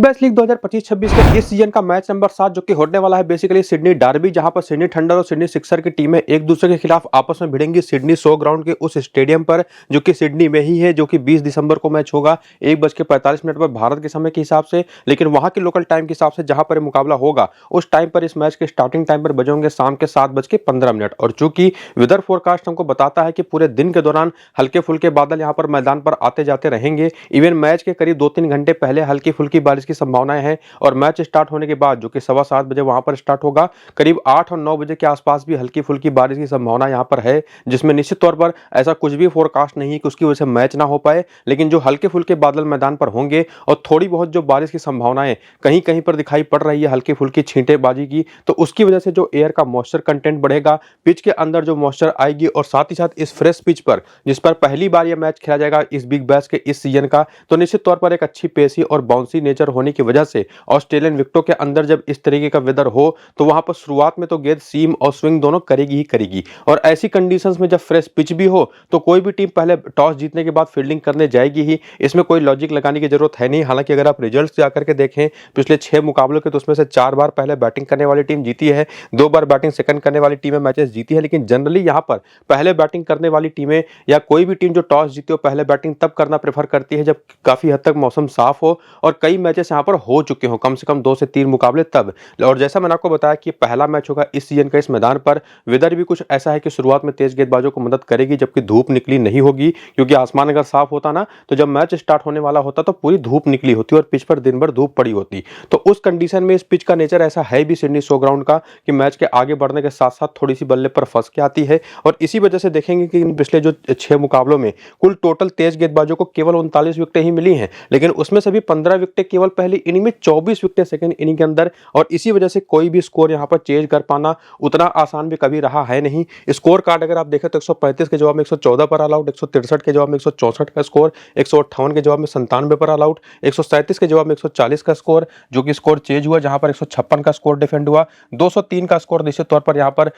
Bash league 2025-26 के इस season का मैच नंबर 7 जो कि होने वाला है बेसिकली सिडनी डार्बी, जहां पर सिडनी थंडर और सिडनी सिक्सर की टीमें एक दूसरे के खिलाफ आपस में भिड़ेंगी सिडनी 100 ग्राउंड के उस स्टेडियम पर जो कि सिडनी में ही है, जो कि 20 दिसंबर को मैच होगा 1:45 पर भारत के समय के हिसाब से। लेकिन वहां के लोकल टाइम के हिसाब से जहां पर मुकाबला होगा उस टाइम पर इस मैच के स्टार्टिंग टाइम पर बजे होंगे शाम के 7:15। और चूंकि वेदर फोरकास्ट हमको बताता है कि पूरे दिन के दौरान हल्के फुल्के बादल यहां पर मैदान पर आते जाते रहेंगे। इवन मैच के करीब 2-3 घंटे पहले हल्की फुल्की बारिश की संभावनाएं हैं और मैच स्टार्ट होने के बाद जो कि 7:15 बजे वहां पर स्टार्ट होगा, करीब 8 और 9 बजे के आसपास भी हल्की फुल्की बारिश की संभावना यहां पर है, जिसमें निश्चित तौर पर ऐसा कुछ भी फोरकास्ट नहीं है कि उसकी वजह से मैच ना हो पाए। लेकिन जो हल्के फुल्के बादल मैदान पर होंगे और थोड़ी बहुत जो बारिश की संभावनाएं कहीं कहीं पर दिखाई पड़ रही है हल्की फुल्की छींटेबाजी की, तो उसकी वजह से जो एयर का मॉइस्चर कंटेंट बढ़ेगा, पिच के अंदर जो मॉइस्चर आएगी और साथ ही साथ इस फ्रेश पिच पर जिस पर पहली बार यह मैच खेला जाएगा इस बिग बैश के इस सीजन का, तो निश्चित तौर पर एक अच्छी पेसी और बाउंसी नेचर होने की वजह से ऑस्ट्रेलियन विकेटों के अंदर जब इस तरीके का वेदर हो तो वहां पर शुरुआत में तो गेंद सीम और स्विंग दोनों करेगी ही करेगी। और ऐसी कंडीशंस में जब फ्रेश पिच भी हो तो कोई भी टीम पहले टॉस जीतने के बाद फील्डिंग करने जाएगी ही, इसमें कोई लॉजिक लगाने की जरूरत है नहीं। हालांकि अगर आप रिजल्ट्स जाकर के देखें पिछले 6 मुकाबलों के, तो उसमें से 4 बार पहले बैटिंग करने वाली टीम जीती है, 2 बार बैटिंग सेकंड करने वाली टीमें मैचेस जीती है। लेकिन जनरली यहां पर पहले बैटिंग करने वाली टीमें या कोई भी टीम जो टॉस जीती हो पहले बैटिंग तब करना प्रेफर करती है जब काफी हद तक मौसम साफ हो और कई मैचेस यहां पर हो चुके हो, कम से कम 2 से 3 मुकाबले तब। और जैसा मैंने आपको बताया कि पहला मैच होगा इस सीजन का इस मैदान पर, वेदर भी कुछ ऐसा है कि शुरुआत में तेज गेंदबाजों को मदद करेगी जबकि धूप निकली नहीं होगी, क्योंकि आसमान अगर साफ होता ना तो जब मैच स्टार्ट होने वाला होता तो पूरी धूप निकली होती और पिच पर दिन भर धूप पड़ी होती। तो उस कंडीशन में इस पिच का नेचर ऐसा है भी सिडनी 100 ग्राउंड का कि मैच के आगे बढ़ने के साथ साथ थोड़ी सी बल्ले पर फंस के आती है। और इसी वजह से देखेंगे कि पिछले जो 6 मुकाबलों में कुल टोटल तेज गेंदबाजों को केवल 39 विकेटें ही मिली हैं, लेकिन उसमें से भी 15 विकेटें केवल पहली इनिंग में, 24 विकेटें सेकंड इनिंग के अंदर। और इसी वजह से कोई भी स्कोर यहां पर चेंज कर पाना उतना आसान भी कभी रहा है नहीं। स्कोर कार्ड अगर आप देखें तो 135 के जवाब में 114 पर ऑल आउट, 163 के जवाब में 164 का स्कोर, 158 के जवाब में 97 पर ऑल आउट, 137 के जवाब में 140 का स्कोर जो कि स्कोर चेंज हुआ, जहां पर 156 का स्कोर डिफेंड हुआ, 203 का स्कोर निश्चित तौर पर यहां पर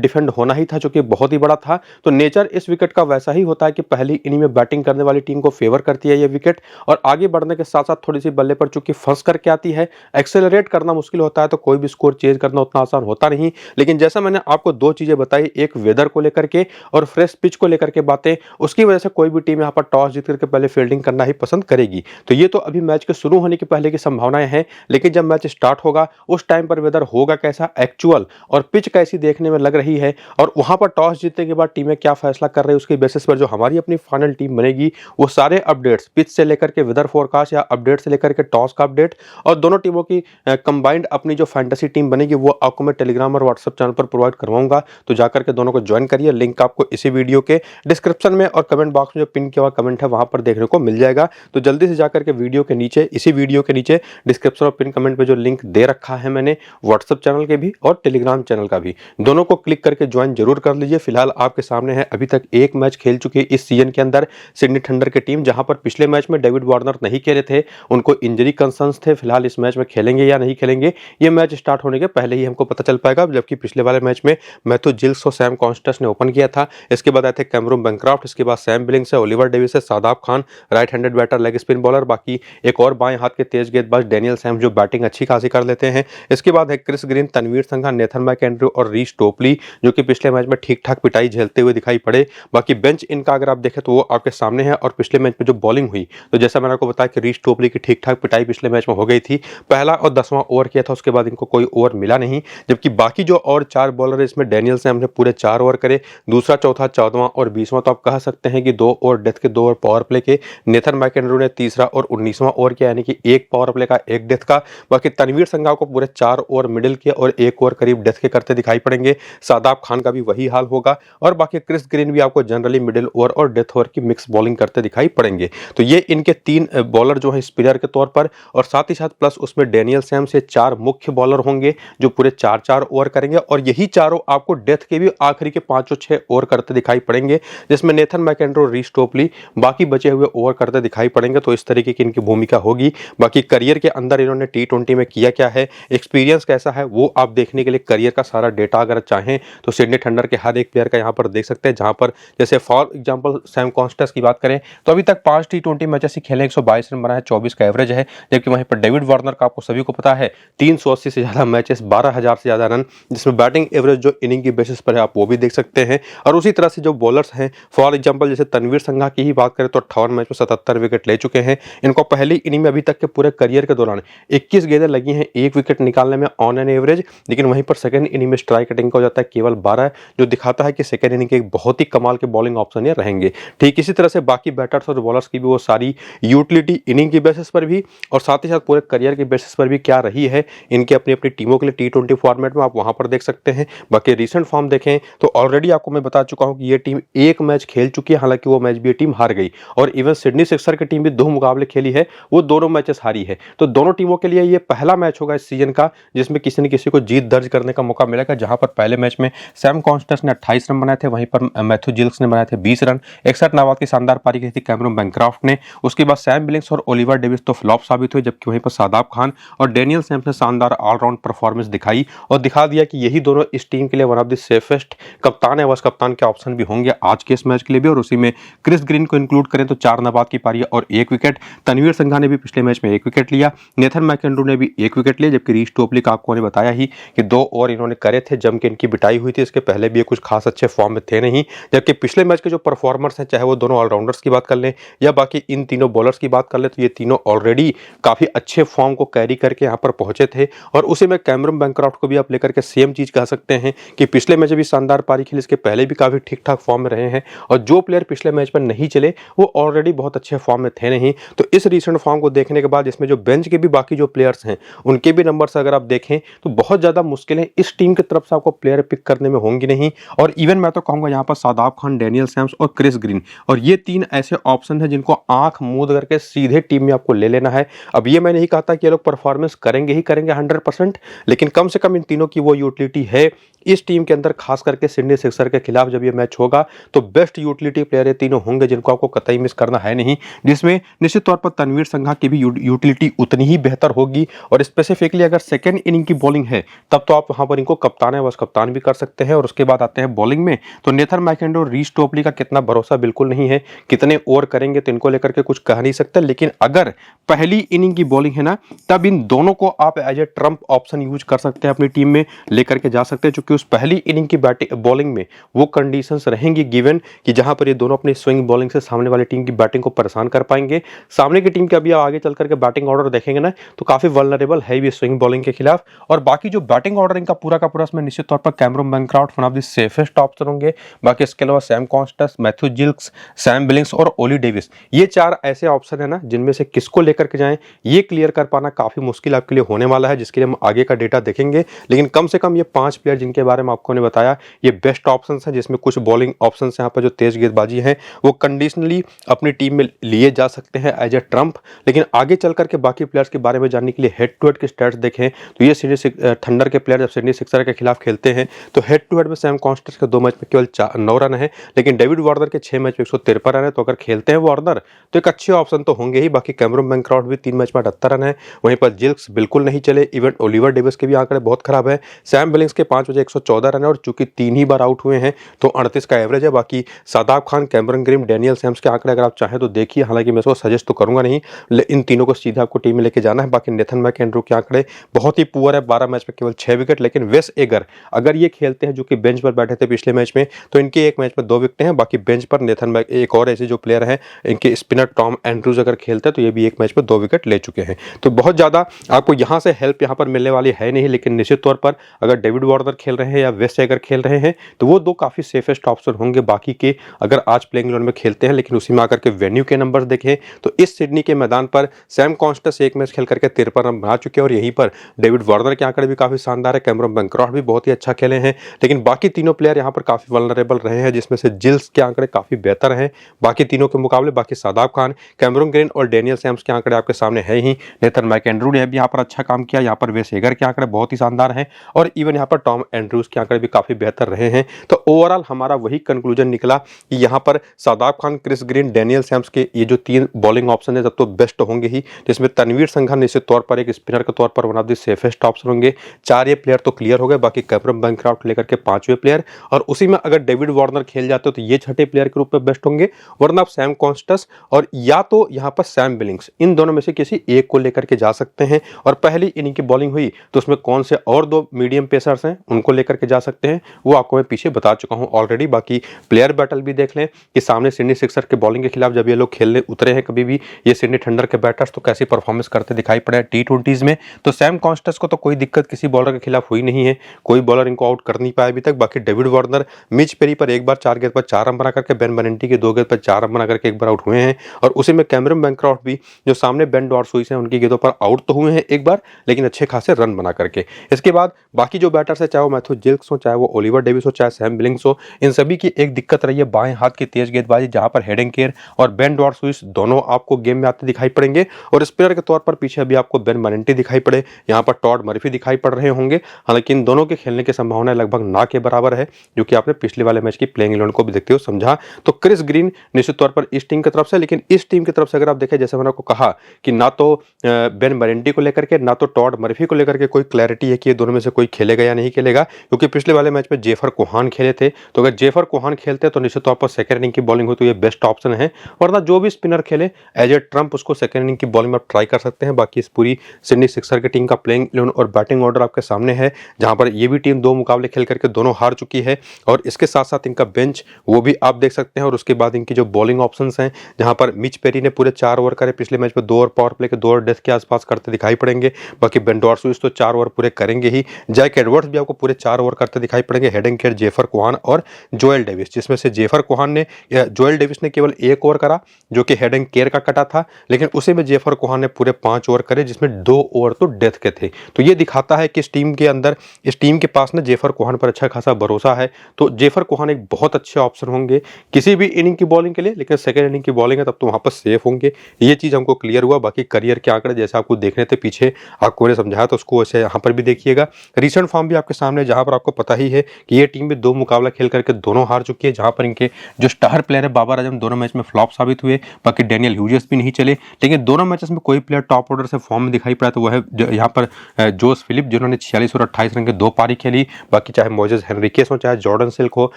डिफेंड होना ही था जो कि बहुत ही बड़ा था। तो नेचर इस विकेट का वैसा ही होता है कि पहली इनिंग में बैटिंग करने वाली टीम को फेवर करती है ये विकेट और आगे बढ़ने के साथ साथ थोड़ी सी बल्ले पर चूंकि फंस करके आती है, एक्सेलरेट करना मुश्किल होता है, तो कोई भी स्कोर चेंज करना उतना आसान होता नहीं। लेकिन जैसा मैंने आपको 2 चीजें बताई, एक वेदर को लेकर के और फ्रेश पिच को लेकर के बातें, उसकी वजह से कोई भी टीम यहां पर टॉस जीत करके पहले फील्डिंग करना ही पसंद करेगी। तो ये तो अभी मैच के शुरू होने के पहले की संभावनाएं हैं, लेकिन जब मैच स्टार्ट होगा उस टाइम पर वेदर होगा कैसा एक्चुअल और पिच कैसी देखने में लग रही है और वहां पर टॉस जीतने के बाद टीमें क्या फैसला कर रही है, उसके बेसिस पर जो हमारी अपनी फाइनल टीम बनेगी वो सारे अपडेट्स पिच से लेकर के वेदर फोरकास्ट या अपडेट से लेकर के टॉस का अपडेट और दोनों टीमों की कंबाइंड अपनी जो फैंटेसी टीम बनेगी वो आपको मैं टेलीग्राम और व्हाट्सएप चैनल पर प्रोवाइड करवाऊंगा। तो जाकर के दोनों को ज्वाइन करिए, लिंक आपको इसी वीडियो के डिस्क्रिप्शन में और कमेंट बॉक्स में जो पिन किया हुआ कमेंट है वहां पर देखने को मिल जाएगा। तो जल्दी से जाकर के वीडियो के नीचे, इसी वीडियो के नीचे डिस्क्रिप्शन और पिन कमेंट में जो लिंक दे रखा है मैंने व्हाट्सएप चैनल के भी और टेलीग्राम चैनल का भी, दोनों को क्लिक करके ज्वाइन जरूर कर लीजिए। फिलहाल आपके सामने है अभी तक एक मैच खेल चुकी है इस सीजन के अंदर सिडनी थंडर की टीम, जहां पर पिछले मैच में डेविड वार्नर नहीं खेले थे, उनको इंजरी कंसर्न्स थे। फिलहाल इस मैच में खेलेंगे या नहीं खेलेंगे ये मैच स्टार्ट होने के पहले ही हमको पता चल पाएगा, जबकि पिछले वाले मैच में मैथ्यू जिल्स और सैम कॉन्स्टेंस ने ओपन किया था। इसके बाद आए थे कैमरून बैंक्रॉफ्ट, इसके बाद सैम बिलिंग्स है, ओलिवर डेविस है, Shadab Khan right handed batter leg spin bowler, बाकी एक और बाएं हाथ के तेज गेंदबाज डैनियल सैम जो बैटिंग अच्छी खासी कर लेते हैं। इसके बाद है क्रिस ग्रीन, तनवीर संघा, नेथन मैकेंड्रू और रीस टोपली जो कि पिछले मैच में ठीक ठाक पिटाई झेलते हुए दिखाई पड़े। बाकी बेंच इनका अगर आप देखें तो वो आपके सामने है और पिछले मैच में जो बॉलिंग हुई तो जैसा मैंने आपको बताया कि रीस टोपली की ठीक ठाक पिटाई पिछले मैच में हो गई थी, पहला और 10वां ओवर किया था, उसके बाद इनको कोई ओवर मिला नहीं। जबकि बाकी जो और 4 बॉलर है इसमें डैनियल सैम ने पूरे 4 ओवर करे, दूसरा, चौथा, 14वां और 20वां तो आप कह सकते हैं कि 2 ओवर डेथ के, 2 ओवर पावर प्ले के। नेथन मैकेंड्रू ने तीसरा और 19वां ओवर किया, यानी कि 1 पावर प्ले का 1 डेथ का। बाकी तनवीर संघा को पूरे 4 ओवर मिडिल किया और 1 ओवर करीब डेथ के करते दिखाई पड़ेंगे। शादाब खान का भी वही हाल होगा और बाकी क्रिस ग्रीन भी आपको जनरली मिडिल ओवर और डेथ ओवर की मिक्स बॉलिंग करते दिखाई पड़ेंगे। तो ये इनके 3 बॉलर जो है स्पिनर के तौर पर और साथ ही साथ प्लस उसमें डैनियल सैम से 4 मुख्य बॉलर होंगे जो पूरे 4-4 ओवर करेंगे और यही चारों आपको डेथ के भी आखिरी के 5-6 ओवर करते दिखाई पड़ेंगे, जिसमें नेथन मैकेंड्रू, रीस टोपली बाकी बचे हुए ओवर करते दिखाई पड़ेंगे। तो इस तरीके की इनकी भूमिका होगी। बाकी करियर के अंदर इन्होंने T20 में किया क्या है, एक्सपीरियंस कैसा है, वो आप देखने के लिए करियर का सारा डेटा अगर चाहें तो सिडनी थंडर के हर एक प्लेयर का यहाँ पर देख सकते हैं। जहां पर जैसे फॉर एग्जांपल सैम कॉन्स्टेंस की बात करें तो अभी तक 5 T20 मैचेस ही खेले, 122 रन बनाए, 24 का एवरेज है। हैं, जबकि वहीं पर डेविड वार्नर का आपको सभी को पता है 380 से ज़्यादा मैचेस, 12,000 से ज़्यादा रन, जिसमें बैटिंग एवरेज जो इनिंग की बेसिस पर है आप वो भी देख सकते हैं। और उसी तरह से जो बॉलर्स हैं, फॉर एग्जांपल जैसे तनवीर संघा की ही बात करें तो 58 मैच में 77 विकेट ले चुके हैं। इनको पहली इनिंग में अभी तक के पूरे करियर के दौरान 21 गेंदें लगी हैं 1 विकेट निकालने में ऑन एन एवरेज, लेकिन वहीं पर सेकंड इनिंग में स्ट्राइक रेटिंग का हो जाता है केवल 12, जो दिखाता है कि सेकंड इनिंग के एक बहुत ही कमाल के बॉलिंग ऑप्शन ये रहेंगे। ठीक इसी तरह से बाकी बैटर्स और बॉलर्स की भी वो सारी यूटिलिटी इनिंग की बेसिस पर भी और साथ ही साथ पूरे करियर की बेसिस पर भी क्या रही है इनकी अपनी अपनी टीमों के लिए T20 फॉर्मेट में, आप वहां पर देख सकते हैं। बाकी रीसेंट फॉर्म देखें तो ऑलरेडी आपको मैं बता चुका हूं कि ये टीम एक मैच खेल चुकी है, हालांकि वो मैच भी ये टीम हार गई। और इवन सिडनी सिक्सर की टीम भी 2 मुकाबले खेली है, वो दोनों मैचेस हारी है। तो दोनों टीमों के लिए ये पहला मैच होगा इस सीजन का जिसमें किसी न किसी को जीत दर्ज करने का मौका मिलेगा, जहां पर पहले मैच में सैम कॉन्स्टेंस ने 28 रन बनाए थे, वहीं पर मैथ्यू जिल्क्स ने बनाए थे 20 रन। 61 नाबाद की शानदार पारी की थी कैमरन बैनक्रॉफ्ट ने। उसके बाद सैम बिलिंग्स और ओलिवर डेविस तो फ्लॉप साबित हुए, जबकि वहीं पर शादाब खान और डेनियल सैम्स ने शानदार ऑलराउंड परफॉर्मेंस दिखाई और दिखा दिया कि यही दोनों इस टीम के लिए वन ऑफ द सेफेस्ट कप्तान है, वाइस कप्तान के ऑप्शन भी होंगे आज के इस मैच के लिए भी। और उसी में क्रिस ग्रीन को इंक्लूड करें तो 4 नाबाद की पारी और 1 विकेट। तनवीर संघा ने भी पिछले मैच में 1 विकेट लिया, नेथन मैकेंड्रू ने भी 1 विकेट लिया, जबकि रीस टोपली का आपको ने बताया ही कि 2 ओवर इन्होंने करे थे, जम के इनकी बिटाई हुई थी। इसके पहले भी ये कुछ खास अच्छे फॉर्म में थे नहीं, जबकि पिछले मैच के जो परफॉर्मर्स हैं, चाहे वो दोनों ऑलराउंडर्स की बात कर लें या बाकी इन तीनों बॉलर्स की बात कर लें, तो ये तीनों ऑलरेडी काफी अच्छे फॉर्म को कैरी करके यहाँ पर पहुंचे थे। और उसी में कैमरन बैनक्रॉफ्ट को भी आप लेकर के सेम चीज कह सकते हैं कि पिछले मैच भी शानदार पारी खेली, इसके पहले भी काफी ठीक ठाक फॉर्म में रहे हैं। और जो प्लेयर पिछले मैच में नहीं चले वो ऑलरेडी बहुत अच्छे फॉर्म में थे नहीं। तो इस रिसेंट फॉर्म को देखने के बाद इसमें जो बेंच के भी बाकी जो प्लेयर्स हैं उनके भी नंबर्स अगर आप देखें तो बहुत ज्यादा मुश्किलें इस टीम की तरफ से आपको प्लेयर पिक करने में होंगी नहीं। और इवन मैं तो कहूंगा यहाँ पर शादाब खान, डेनियल सैम्स और क्रिस ग्रीन, और ये 3 ऐसे ऑप्शन हैं जिनको आंख मूंद करके सीधे टीम में आपको ले लेना है। अब ये मैं नहीं कहता कि ये लोग परफॉर्मेंस करेंगे ही करेंगे 100%, लेकिन कम से कम इन तीनों की वो यूटिलिटी है इस टीम के अंदर, खास करके सिडनी सिक्सर के खिलाफ जब ये मैच होगा तो बेस्ट यूटिलिटी प्लेयर ये तीनों होंगे जिनको आपको कतई मिस करना है नहीं, जिसमें निश्चित तौर पर तनवीर संघा की भी यूटिलिटी उतनी ही बेहतर होगी। और स्पेसिफिकली अगर सेकेंड इनिंग की बॉलिंग है तब तो आप वहां पर इनको कप्तान है, बस कप्तान भी कर सकते हैं। और उसके बाद आते हैं बॉलिंग में, तो नेथन मैकेंड्रू और रीस टोपली का कितना भरोसा बिल्कुल नहीं है, कितने ओवर करेंगे तो इनको लेकर के कुछ कह नहीं सकते। लेकिन अगर पहली इनिंग की बॉलिंग है ना, तब इन दोनों को आप as a trump option use कर सकते हैं, अपनी टीम में लेकर के जा सकते हैं, क्योंकि उस पहली इनिंग की बॉलिंग में वो कंडीशंस रहेंगी गिवन कि जहां पर ये दोनों अपनी स्विंग बॉलिंग से सामने वाली टीम की बैटिंग को परेशान कर पाएंगे। सामने की टीम के अभी आगे चल करके बैटिंग ऑर्डर देखेंगे ना तो काफी वल्नरेबल है भी स्विंग बॉलिंग के खिलाफ। और बाकी जो बैटिंग ऑर्डर इनका पूरा का पूरा इसमें निश्चित तौर पर Cameron Bancroft one of the safest option होंगे। बाकी इसके अलावा Sam Constance, Matthew Gilkes, Sam Billings और ओली डेविस, ये 4 ऐसे ऑप्शन है ना जिनमें से किसको लेकर के जाएं ये क्लियर कर पाना काफी मुश्किल आपके लिए होने वाला है, जिसके लिए हम आगे का डेटा देखेंगे। लेकिन कम से कम ये 5 प्लेयर जिनके बारे में आपको ने बताया ये बेस्ट ऑप्शंस हैं, जिसमें कुछ बॉलिंग ऑप्शंस यहाँ पर जो तेज गेंदबाजी है वो कंडीशनली अपनी टीम में लिए जा सकते हैं एज ए ट्रम्प। लेकिन आगे चल करके बाकी प्लेयर्स के बारे में जानने के लिए हेड टू हेड के स्टैट्स देखें तो ये सिडनी थंडर के प्लेयर जब सिडनी सिक्सर के खिलाफ खेलते हैं तो हेड टू हेड में सैम कॉन्स्टेंस के 2 मैच में केवल 9 रन है, लेकिन डेविड वार्नर के 6 मैच में 153 रन है। तो अगर खेलते हैं वार्नर तो एक अच्छे ऑप्शन तो होंगे ही। बाकी कैमरन बैनक्रॉफ्ट भी 3 मैच में 78 रन है, वहीं पर जिल्क्स बिल्कुल नहीं चले। इवन ओलिवर डेविस के भी आंकड़े बहुत खराब है। सैम बिलिंग्स के 5 बजे 114 रन है और चूंकि 3 ही बार आउट हुए हैं तो 38 का एवरेज है। बाकी Shadab Khan, Cameron green, Daniel Sams के आंकड़े अगर आप चाहें तो देखिए, हालांकि मैं इसको सजेस्ट तो करूंगा नहीं, इन तीनों को सीधा आपको टीम में लेके जाना है। बाकी नेथन मैकेंड्रू के आंकड़े बहुत ही पुअर है, 12 मैच में केवल 6 विकेट। लेकिन वेस एगर अगर ये खेलते हैं जो कि बेंच पर बैठे थे पिछले मैच में तो इनके एक मैच में 2 विकेट हैं। बाकी बेंच पर नेथन एक और ऐसे जो प्लेयर हैं इनके स्पिनर टॉम एंड्रूज अगर खेलते हैं तो ये भी एक मैच में 2 विकेट ले चुके हैं। तो बहुत ज्यादा आपको यहां से हेल्प यहां पर मिलने वाली है नहीं। लेकिन निश्चित तौर पर अगर डेविड वार्नर खेल रहे हैं या वेस एगर खेल रहे हैं तो वो 2 काफी सेफेस्ट ऑप्शन होंगे बाकी के अगर आज प्लेइंग 11 में खेलते हैं। लेकिन उसी में आकर के वेन्यू के नंबर्स देखें तो इस सिडनी के मैदान पर सैम कॉन्स्टेंस एक मैच खेल करके 53 रन बना चुके हैं और यहीं पर डेविड वार्नर के आंकड़े भी काफी शानदार है। कैमरन बैनक्रॉफ्ट भी बहुत ही अच्छा खेले हैं, लेकिन बाकी तीनों प्लेयर यहां पर काफी वल्नरेबल रहे हैं, जिसमें से जिल्स के आंकड़े काफी बेहतर हैं बाकी तीनों के मुकाबले। बाकी शादाब खान, कैमरन ग्रीन और डेनियल सैम्स के आंकड़े आपके सामने है ही। नेथन मैकेंड्रू ने भी यहाँ पर अच्छा काम किया, यहाँ पर वेस एगर के आंकड़े बहुत ही शानदार हैं और इवन यहाँ पर टॉम एंड्रू एंड्रूज के आंकड़े भी काफी बेहतर रहे हैं। तो ओवरऑल हमारा वही कंक्लूजन निकला कि यहाँ पर Shadab Khan, Chris Green, Daniel Sams के ये जो 3 बॉलिंग ऑप्शन है तब तो बेस्ट होंगे ही, जिसमें तनवीर संघा निश्चित तौर पर एक स्पिनर के तौर पर one of the safest option होंगे। 4 ये प्लेयर तो क्लियर हो गए, बाकी कैमरन बैनक्रॉफ्ट लेकर के 5वें प्लेयर, और उसी में अगर डेविड वार्नर खेल जाते हो तो ये 6ठे प्लेयर के रूप में बेस्ट होंगे, वरना आप सैम कॉन्स्टस और या तो यहाँ पर सैम बिलिंग्स, इन दोनों में से किसी एक को लेकर के जा सकते हैं। और पहली इनिंग की बॉलिंग हुई तो उसमें कौन से और 2 मीडियम पेसर्स हैं उनको लेकर के जा सकते हैं, वो आपको मैं पीछे बता चुका हूं ऑलरेडी। बाकी प्लेयर बैटल भी देख लें कि सामने सिडनी सिक्सर के बॉलिंग के खिलाफ जब ये लोग खेलने उतरे हैं कभी भी, ये सिडनी थंडर के बैटर्स, तो कैसी परफॉर्मेंस करते दिखाई पड़े T20s में। तो सैम कॉन्स्टस को तो कोई दिक्कत किसी बॉलर के खिलाफ हुई नहीं है, कोई बॉलर इनको आउट कर नहीं पाया अभी तक। बाकी डेविड वार्नर, मिच पेरी पर एक बार 4 गेंद पर 4 रन बना करके, बेन बेनेंटी के 2 गेंद पर 4 रन बना करके एक बार आउट हुए हैं, और उसी में कैमरन बैनक्रॉफ्ट भी जो सामने बेन डॉर्सुइस हैं उनकी गेंदों पर आउट तो हुए हैं एक बार, लेकिन अच्छे खासे रन बना करके। इसके बाद बाकी जो बैटर्स है, चाहे वो मैथ्यू जिल्क्स हो, चाहे वो ओलिवर डेविस हो, चाहे सैम बिलिंग्स हो, इन सभी की एक दिक्कत रही है बाएं हाथ की तेज गेंदबाजी, जहां पर हेडन केयर और बेन डॉर्सुइस दोनों आपको गेम में आते दिखाई पड़ेंगे, और स्पिनर के तौर पर पीछे अभी आपको बेन बेनेंटी दिखाई पड़े, यहाँ पर टॉड मर्फी दिखाई पड़ रहे होंगे। हालांकि इन दोनों के खेलने की संभावना लगभग ना के बराबर है, जो कि आपने पिछले वाले मैच की प्लेइंग 11 को भी देखते हुए समझा। तो क्रिस ग्रीन निश्चित तौर पर इस टीम की तरफ से, लेकिन इस टीम की तरफ से अगर आप देखें, जैसे मैंने आपको कहा कि ना तो बेन बेनेंटी को लेकर के, ना तो टॉड मर्फी को लेकर के कोई क्लैरिटी है कि ये दोनों में से कोई खेलेगा या नहीं खेलेगा, क्योंकि पिछले वाले मैच में जेफर कोहान खेले थे। तो अगर जेफर कोहान खेलते तो निश्चित तौर पर सेकंड इनिंग की बॉलिंग हो तो ये बेस्ट ऑप्शन है, वरना जो भी स्पिनर खेले एज ए ट्रम्प उसको सेकंड इनिंग की बॉलिंग में आप ट्राई कर सकते हैं। बाकी इस पूरी सिडनी सिक्सर की टीम का प्लेइंग 11 और बैटिंग ऑर्डर आपके सामने है, जहां पर ये भी टीम 2 मुकाबले खेल करके दोनों हार चुकी है, और इसके साथ साथ इनका बेंच वो भी आप देख सकते हैं। और उसके बाद इनकी जो बॉलिंग ऑप्शंस हैं, जहां पर मिच पेरी ने पूरे 4 ओवर करे पिछले मैच में, 2 ओवर पावर प्ले के 2 ओवर डेथ के आसपास करते दिखाई पड़ेंगे। बाकी बेन डॉर्सुइस तो 4 ओवर पूरे करेंगे ही, जैक एडवर्ड्स भी आपको पूरे 4 ओवर करते दिखाई पड़ेंगे, हेडन केयर, जेफर कोहान और जोएल डेविस, जिसमें से जेफर कोहान ने, जोएल डेविस ने केवल 1 ओवर करा जो कि हेडन केयर का कटा था, लेकिन उसी में जेफर कोहान ने पूरे 5 ओवर करे, जिसमें 2 ओवर तो डेथ के थे। तो ये दिखाता है कि इस टीम के अंदर, इस टीम के पास ना जेफर कोहान पर अच्छा खासा भरोसा है। तो जेफर कोहान एक बहुत अच्छे ऑप्शन होंगे किसी भी इनिंग की बॉलिंग के लिए, लेकिन सेकंड इनिंग की बॉलिंग है तब तो वहां पर सेफ होंगे, ये चीज हमको क्लियर हुआ। बाकी करियर के आंकड़े जैसे आपको देखने थे पीछे, आपको मैंने समझाया, तो उसको वैसे यहाँ पर भी देखिएगा। रिसेंट फॉर्म भी आपके सामने, जहां पर आपको पता ही है कि ये टीम भी 2 मुकाबला खेल करके दोनों हार चुकी है, जहां पर इनके जो स्टार प्लेयर है बाबर आजम दोनों मैच में फ्लॉप साबित हुए। बाकी डेनियल ह्यूजेस भी नहीं चले, लेकिन दोनों मैचेस में कोई प्लेयर टॉप ऑर्डर से फॉर्म में दिखाई पड़ा, तो वह है यहाँ पर जोस फिलिप, जिन्होंने 46 और 28 रन के 2 पारी खेली। बाकी चाहे मोजेस हेनरिकेस हो, चाहे जॉर्डन सिल्क हो,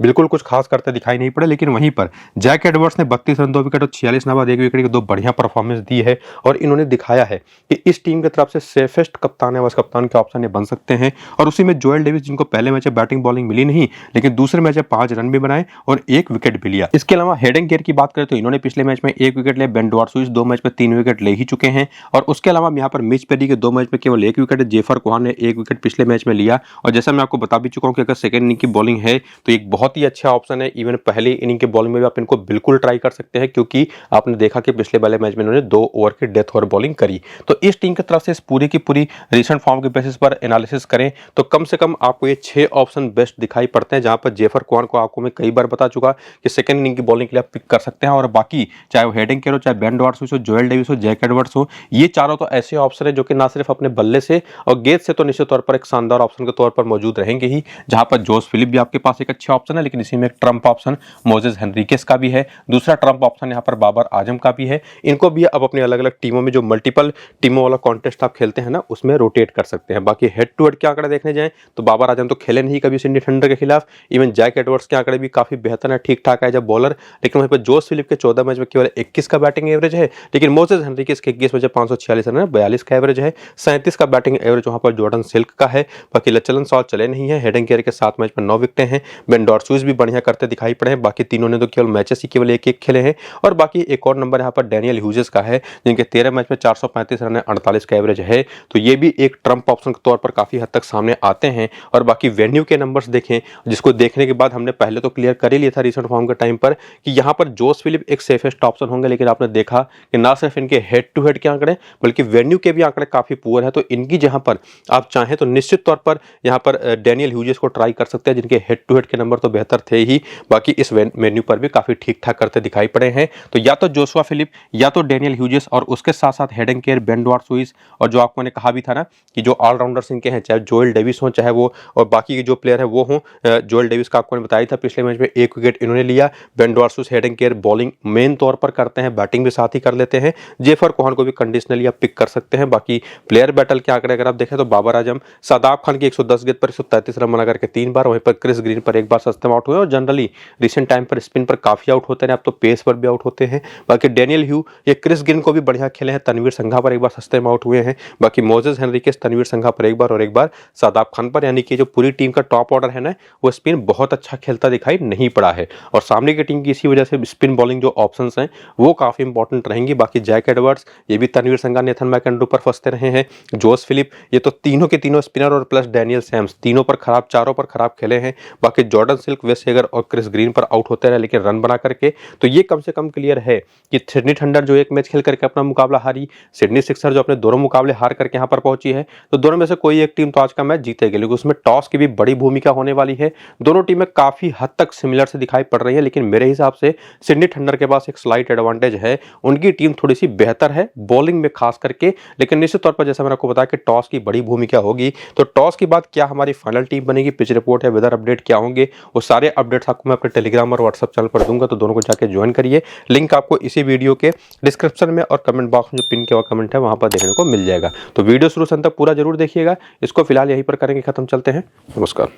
बिल्कुल कुछ खास करते दिखाई नहीं पड़े। लेकिन वहीं पर जैक एडवर्ड्स ने 32 रन 2 विकेट और 46 ना बाद 1 विकेट की 2 बढ़िया परफॉर्मेंस दी है, और इन्होंने दिखाया है कि इस टीम की तरफ से सेफेस्ट कप्तान है, वाइस कप्तान के ऑप्शन ये बन सकते हैं। और उसी में जोएल डेविस, जिनको पहले मैच में बैटिंग बॉलिंग मिली नहीं, लेकिन दूसरे मैच में 5 रन भी बनाए और 1 विकेट भी लिया। इसके अलावा हेडन केयर की बात करें तो इन्होंने पिछले मैच में 1 विकेट लिया, बेन डॉर्सुइस 2 मैच में 3 विकेट ले ही चुके हैं। और उसके अलावा यहाँ पर मिच पेरी के 2 मैच में केवल 1 विकेट, जेफर कोहान ने 1 विकेट पिछले मैच में लिया। और जैसा मैं आपको बता भी चुका हूं कि अगर सेकंड इनिंग की बॉलिंग है तो एक बहुत ही अच्छा ऑप्शन है। इवन पहली इनिंग की बॉलिंग में भी आप इनको बिल्कुल ट्राई कर सकते हैं, क्योंकि आपने देखा कि पिछले वाले मैच में इन्होंने 2 ओवर की डेथ ओवर बॉलिंग करी। तो इस टीम की तरफ से इस पूरी की पूरी रिसेंट फॉर्म के बेसिस पर एनालिसिस करें तो कम से कम आपको ये 6 ऑप्शन बेस्ट दिखाई पड़ते हैं, जहां पर जेफर कोहान को आपको मैं कई बार बता चुका कि सेकंड इनिंग की बॉलिंग के लिए आप पिक कर सकते हैं। और बाकी चाहे वो हेडन केयर हो, चाहे बेन डॉर्सुइस हो, जोएल डेविस हो, जैक एडवर्ड्स हो, ये चारों तो ऐसे ऑप्शन है जो कि ना सिर्फ अपने बल्ले से और गेंद से तो निश्चित तौर पर एक शानदार ऑप्शन के तौर पर मौजूद रहेंगे ही। जहां पर जोस फिलिप भी आपके पास एक अच्छा ऑप्शन है, लेकिन इसी में एक ट्रम्प ऑप्शन मोजेस हेनरिकेस का भी है, दूसरा ट्रम्प ऑप्शन यहाँ पर बाबर आजम का भी है। इनको भी अब अपनी अलग अलग टीमों में, जो मल्टीपल टीमों वाला कॉन्टेस्ट आप खेलते हैं ना, उसमें रोटेट कर सकते हैं। बाकी हेड टू हेड के आंकड़े देखने जाएं तो बाबर आजम तो खेले नहीं कभी सिडनी थंडर के खिलाफ, इवन जैक एडवर्ड्स के आंकड़े भी काफी बेहतर है, ठीक ठाक है जब बॉलर। लेकिन वहीं पर जोस फिलिप के 14 मैच में केवल 21 का बैटिंग एवरेज है, लेकिन मोजेस हेनरिकेस के 21 मैच 546 रन है, 42 का एवरेज है, 37 का बैटिंग एवरेज वहां पर जॉर्डन सिल्क का है। बाकी लचलन सॉल चले नहीं है, हेडन केयर के 7 मैच में 9 विकेटें हैं, बेन डॉर्सुइस भी बढ़िया करते दिखाई पड़े हैं। बाकी तीनों ने तो केवल मैचेस ही केवल 1-1 खेले हैं। और बाकी एक और नंबर यहाँ पर डेनियल ह्यूजेस का है, जिनके 13 मैच में 435 रन है, 48 का एवरेज है। तो ये भी एक ट्रम्प ऑप्शन के तौर पर काफी हद तक सामने आते हैं। और बाकी वेन्यू के नंबर्स देखें, जिसको देखने के बाद हमने पहले तो क्लियर कर ही लिया था रिसेंट फॉर्म के टाइम पर कि यहाँ पर जोस फिलिप एक सेफेस्ट ऑप्शन होंगे, लेकिन आपने देखा कि ना सिर्फ इनके हेड टू हेड के आंकड़े बल्कि वेन्यू के भी आंकड़े काफी पुअर है। तो इनकी जहां पर आप चाहें तो निश्चित तौर पर यहाँ पर डेनियल ह्यूजेस को ट्राई कर सकते हैं, जिनके हेड टू हेड के नंबर तो बेहतर थे ही, बाकी इस वेन्यू पर भी काफी ठीक ठाक करते दिखाई पड़े हैं। तो या तो जोशुआ फिलिप या तो डेनियल ह्यूजेस, और उसके साथ साथ हेडन केयर, बेन डॉर्सुइस, और जो आपको मैंने कहा भी था ना कि जो ऑलराउंडर्स इनके हैं, चाहे जोएल डेविस हो, चाहे वो और बाकी के जो प्लेयर है वो हों, जोएल डेविस का आपको बताया था पिछले मैच में 1 विकेट इन्होंने लिया। Ben Dwarshuis head and care bowling main तौर पर करते हैं, बैटिंग भी साथ ही कर लेते हैं। जेफर कोहन को भी कंडीशनली आप पिक कर सकते हैं। बाकी प्लेयर बैटल के आंकड़े अगर आप देखें तो बाबर आजम शादाब खान की 110 गेंद पर 133 रन बना करके 3 बार, वहीं पर क्रिस ग्रीन पर 1 बार सस्ते में आउट हुए और जनरली रिसेंट टाइम पर स्पिन पर काफी आउट होते हैं, अब तो पेस पर भी आउट होते हैं। बाकी डेनियल ह्यू ये क्रिस ग्रीन को भी बढ़िया खेले हैं, तनवीर संघा पर 1 बार सस्ते में आउट हुए हैं। बाकी मोजेस हेनरिकेस तनवीर संघा पर 1 बार और 1 बार शादाब खान पर, यानी कि जो पूरी टीम का टॉप ऑर्डर है ना वो स्पिन बहुत अच्छा खेलता दिखाई नहीं पड़ा है। और सामने की टीम की इसी वजह से स्पिन बॉलिंग जो ऑप्शंस हैं वो काफी इंपॉर्टेंट रहेंगी। बाकी जैक एडवर्ड्स ये भी तनवीर संघा नेथन मैकेंड्रू पर फंसते रहे हैं। जोस फिलिप ये तो तीनों के तीनों स्पिनर और प्लस डैनियल सैम्स तीनों पर खराब, चारों पर खराब खेले हैं। बाकी जॉर्डन सिल्क, वेस हेगर और क्रिस ग्रीन पर आउट होते रहे लेकिन रन बना करके, तो ये कम से कम क्लियर है कि सिडनी थंडर जो एक मैच खेल करके अपना मुकाबला हारी, सिडनी सिक्सर जो अपने दोनों मुकाबले हार करके यहाँ पर पहुंची है, तो दोनों में से कोई एक टीम तो आज का मैच जीतेगी। लेकिन उसमें टॉस की भी बड़ी भूमिका होने वाली है। दोनों टीमें काफी हद तक सिमिलर से दिखाई पड़ रही है, लेकिन मेरे हिसाब से सिडनी थंडर के पास एक स्लाइट एडवांटेज है, उनकी टीम थोड़ी सी बेहतर है बॉलिंग में खास करके। लेकिन निश्चित तौर पर जैसा मैंने आपको बताया कि टॉस की बड़ी भूमिका होगी, तो टॉस के बाद क्या हमारी फाइनल टीम बनेगी, पिच रिपोर्ट या वेदर अपडेट क्या होंगे, वो सारे अपडेट्स आपको मैं अपने टेलीग्राम और व्हाट्सएप चैनल पर दूंगा, तो दोनों को जाकर ज्वाइन करिए। लिंक आपको इसी वीडियो के डिस्क्रिप्शन में और कमेंट बॉक्स में जो पिन किया हुआ कमेंट है वहां पर देखने को मिल जाएगा। तो वीडियो शुरू से अंत तक पूरा जरूर देखिएगा। इसको फिलहाल यहीं पर करेंगे खत्म, चलते हैं, नमस्कार।